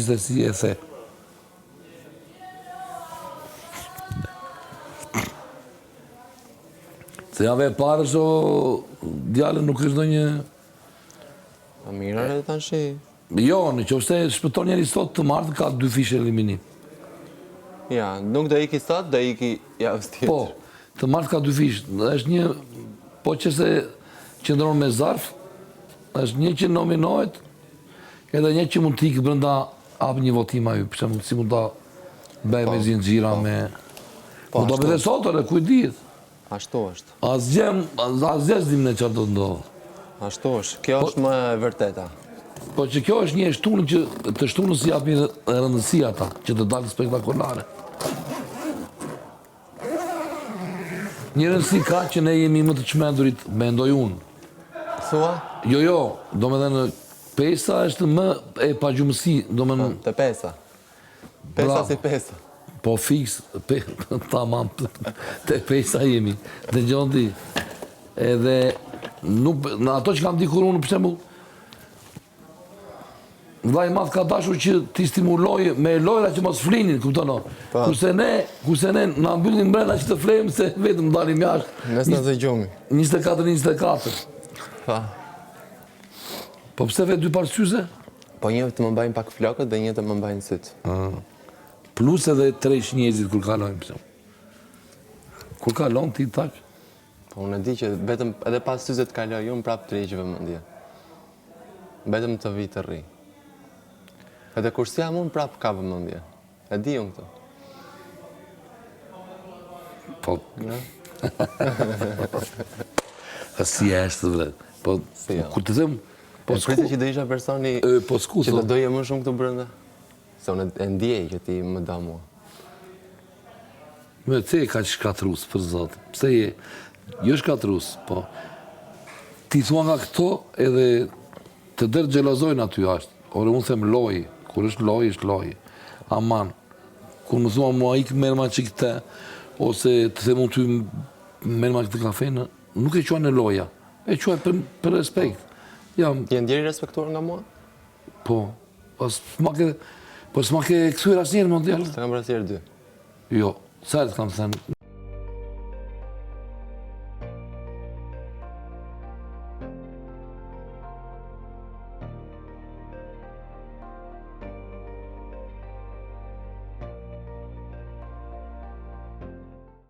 ishte si e the. Se jave e parë që djallë nuk është do një... A mirë e të shi? Jo, në që ose shpëton njeri sot të martë ka 2 fishe eliminim. Ja, nuk do iki sot, do iki javës tjetër. Po, të martë ka 2 fishë. është një, po që se qëndronë me zarf, është një që nominohet, edhe një që mund t'ikë brenda apë një votim aju, për shembull si mund ta bëj me zinxhira me... Po do bëhet sot, ore, kuj dihet. Ashtu është. Asgjë s'dim ne çfarë do të ndodhë. Ashtu është. Kjo është më e vërteta. Po që kjo është një shtunë që të shtunës si japin rëndësi ata, që të dalë spektakolare. Një rëndësi ka që ne jemi më të çmendurit, mendoj unë. Thua? Jo, do me dhe në pesa është më e pagjumësi, do me në... Të pesa. Pesa si pesa. Po fix, tamam, të pesa jemi. Dhe gjonë ti. Edhe, në ato që kam dikur unë, për shembull, vllai madh ka dashur që t'i stimuloj me lojra që mos flinin, kupton o? Kurse ne na mbyllin brenda që të flejmë se vetëm dalim jashtë. Mes na dëgjojmë. 24-24. Pa. Po pse vetë 2 parë syze? Po një të më mbajnë pak flokët dhe një të më mbajnë sytë. Plus edhe 3 njerëzit kur kalojnë, pse. Kur kalon ti tak? Po unë e di që vetëm edhe pas syze të kaloj unë prapë të riqë vëmendje. Vetëm të vi të rri. Edhe kur si jam unë prapë ka vëmendje. E di unë këto. Po. Si është, bre. Po, kur të them... Po pritë që do isha personi që të doje më shumë këtu brenda? Se unë e ndjej që ti më da mua. Me te e ka që shkatrus, për zotë. Pse je... Jo shkatrus, po... Ti thua nga këto edhe të dërë gjelazojnë aty ashtë. Ore, unë them loj. Kur është loj, është loj. Aman. Kur më thua mua ikë merma që këte, ose të them unë ty merma këtë kafenë, nuk e qua në loja. E qua për respekt. Je ndjeri respektuar nga mua? Po. Po s'ma ke kësuir asë njerë mondial? Të kam brasier 2. Jo. Sa e të kam thënë?